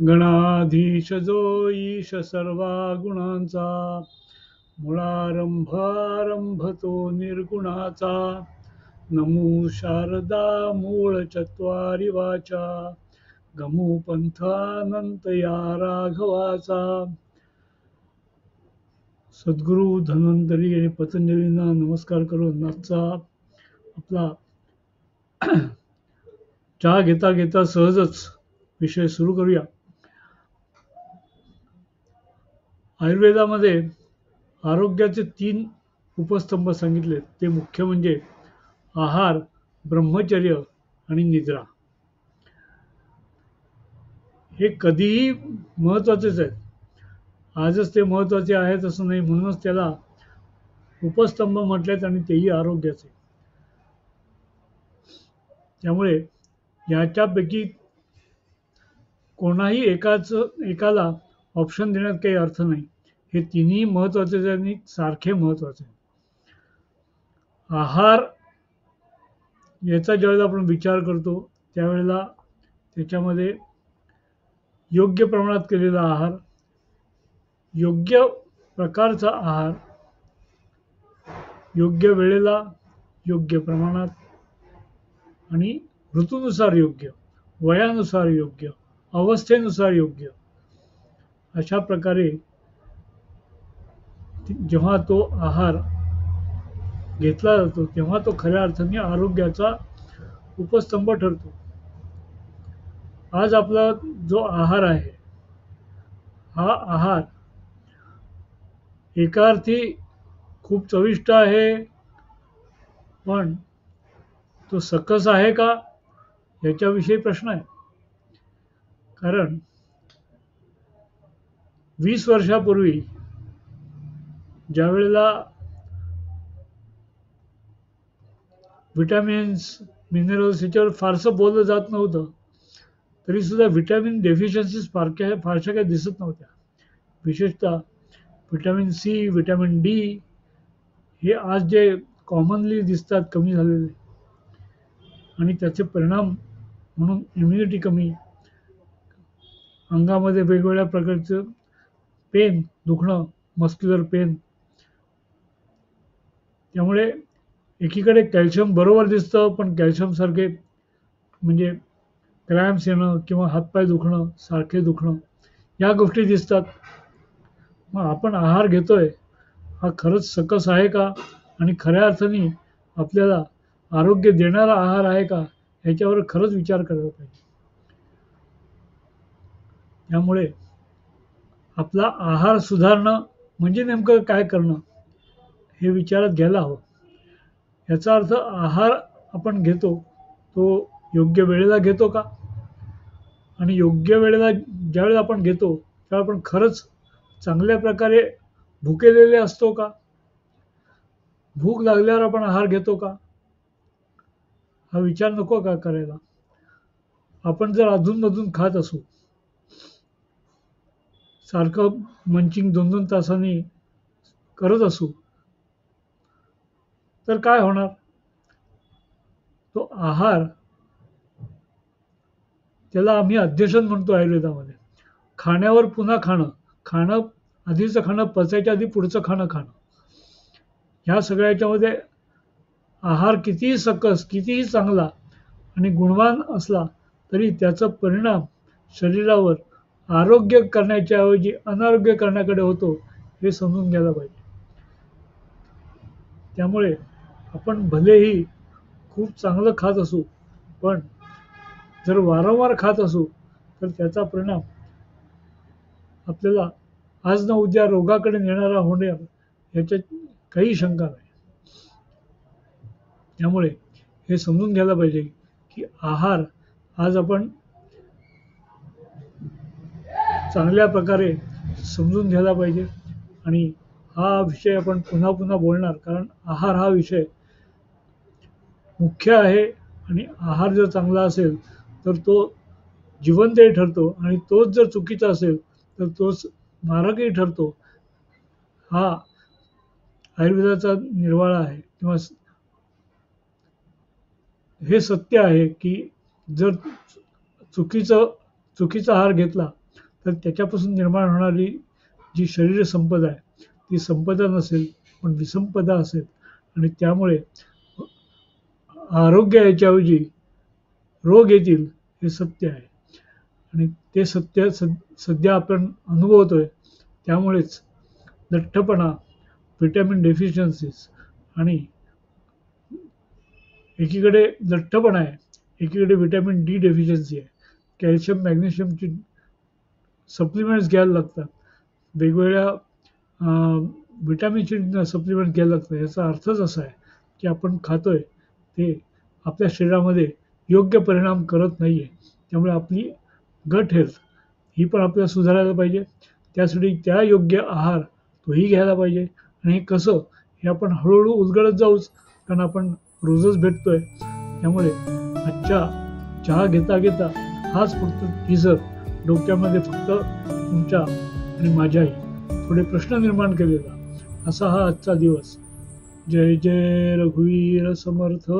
गणाधीश जो ईश सर्वा गुणांचा, मुळारंभ तो निर्गुणाचा. नमो शारदा मूळ चत्वारी वाचा, गमू पंथ अनंत या राघवाचा. सद्गुरू धन्वंतरी आणि पतंजलींना नमस्कार करून आजचा आपला चहा घेता घेता सहजच विषय सुरू करूया. आयुर्वेदामध्ये आरोग्याचे 3 उपस्तंभ सांगितले. ते मुख्य म्हणजे आहार, ब्रह्मचर्य आणि निद्रा. हे कधीही महत्त्वाचेच आहेत. आजच ते महत्त्वाचे आहेत असं नाही, म्हणूनच त्याला उपस्तंभ म्हटलेत आणि तेही आरोग्याचे. त्यामुळे याच्यापैकी कोणाही एकाला ऑप्शन देण्यात काही अर्थ नाही. हे तिन्ही महत्त्वाचे आणि सारखे महत्त्वाचे. आहार याचा ज्यावेळेला आपण विचार करतो त्यावेळेला त्याच्यामध्ये योग्य प्रमाणात केलेला आहार, योग्य प्रकारचा आहार, योग्य वेळेला, योग्य प्रमाणात आणि ऋतूनुसार योग्य, वयानुसार योग्य, अवस्थेनुसार योग्य, अशा प्रकारे जेव्हा तो आहार घेतला जातो तेव्हा तो खऱ्या अर्थाने आरोग्याचा उपस्तंभ ठरतो. आज आपला जो आहार आहे, हा आहार एका अर्थी खूप चविष्ट आहे, पण तो सकस आहे का याच्याविषयी प्रश्न आहे. कारण 20 वर्षापूर्वी ज्या वेळेला विटॅमिन्स, मिनरल्स याच्यावर फारसं बोललं जात नव्हतं, तरी सुद्धा व्हिटॅमिन डेफिशियन्सीज फारशा काही दिसत नव्हत्या. विशेषतः व्हिटॅमिन सी, व्हिटॅमिन डी हे आज जे कॉमनली दिसतात कमी झालेले, आणि त्याचे परिणाम म्हणून इम्युनिटी कमी, अंगामध्ये वेगवेगळ्या प्रकारचं पेन, दुखणं, मस्क्युलर पेन. त्यामुळे एकीकडे कॅल्शियम बरोबर दिसतं, पण कॅल्शियमसारखे म्हणजे क्रॅम्प्स येणं किंवा हातपाय दुखणं, सारखे दुखणं, या गोष्टी दिसतात. मग आपण आहार घेतोय हा खरंच सकस आहे का आणि खऱ्या अर्थाने आपल्याला आरोग्य देणारा आहार आहे का ह्याच्यावर खरंच विचार करायला पाहिजे. त्यामुळे आपला आहार सुधारणं म्हणजे नेमकं काय करणं हे विचारात घ्यायला हवं. याचा अर्थ आहार आपण घेतो तो योग्य वेळेला घेतो का, आणि योग्य वेळेला ज्यावेळेला आपण घेतो त्यावेळेला आपण खरंच चांगल्या प्रकारे भुकेलेले असतो का, भूक लागल्यावर आपण आहार घेतो का, हा विचार नको का करायला. आपण जर अधूनमधून खात असू, सारखं मंचिंग 2-2 तासांनी करत असू, तर काय होणार. तो आहार, त्याला आम्ही अध्यसन म्हणतो आयुर्वेदामध्ये. खाण्यावर पुन्हा खाणं, खाणं आधीचं खाणं पचायच्या आधी पुढचं खाणं खाणं, ह्या सगळ्याच्यामध्ये आहार कितीही सकस, कितीही चांगला आणि गुणवान असला तरी त्याचा परिणाम शरीरावर आरोग्य करण्याच्या ऐवजी अनारोग्य करण्याकडे होतो, हे समजून घ्यायला पाहिजे. त्यामुळे आपण भलेही खूप चांगलं खात असू, पण जर वारंवार खात असू तर त्याचा परिणाम आपल्याला आज ना उद्या रोगाकडे नेणारा होणे याच्यात काही शंका नाही. त्यामुळे हे समजून घ्यायला पाहिजे की आहार आज आपण चांगल्या प्रकारे समजून घ्यायला पाहिजे. आणि हा विषय आपण पुन्हा पुन्हा बोलणार, कारण आहार हा विषय मुख्य आहे. आणि आहार जर चांगला असेल तर तो जीवनदायी ठरतो, आणि तोच जर चुकीचा असेल तर तोच मारकही ठरतो. हा आयुर्वेदाचा निर्वाळा आहे, किंवा हे सत्य आहे की जर चुकीचा आहार घेतला तर त्याच्यापासून निर्माण होणारी जी शरीर संपदा आहे ती संपदा नसेल पण विसंपदा असेल आणि त्यामुळे आरोग्य याच्याऐवजी रोग येतील हे सत्य आहे आणि ते सत्य सध्या आपण अनुभवतोय. त्यामुळेच लठ्ठपणा, व्हिटॅमिन डेफिशियन्सीज आणि एकीकडे लठ्ठपणा आहे, एकीकडे व्हिटॅमिन डी डेफिशियन्सी आहे. कॅल्शियम मॅग्नेशियमची सप्लिमेंट्स घ्यायला लागतात, वेगवेगळ्या विटॅमिनची सप्लिमेंट घ्यायला लागतात. याचा अर्थच असा आहे की आपण खातोय ते आपल्या शरीरामध्ये योग्य परिणाम करत नाही आहे. त्यामुळे आपली गट हेल्थ ही पण आपल्याला सुधारायला पाहिजे. त्यासाठी त्या योग्य आहार तोही घ्यायला पाहिजे आणि हे कसं हे आपण हळूहळू उलगडत जाऊच, कारण आपण रोजच भेटतोय. त्यामुळे आजच्या चहा घेता घेता हाच फक्त टीजर डोक्यामध्ये फक्त तुमच्या आणि माझ्याही थोडे प्रश्न निर्माण केलेला असा हा आजचा दिवस. जय जय रघुवीर समर्थ.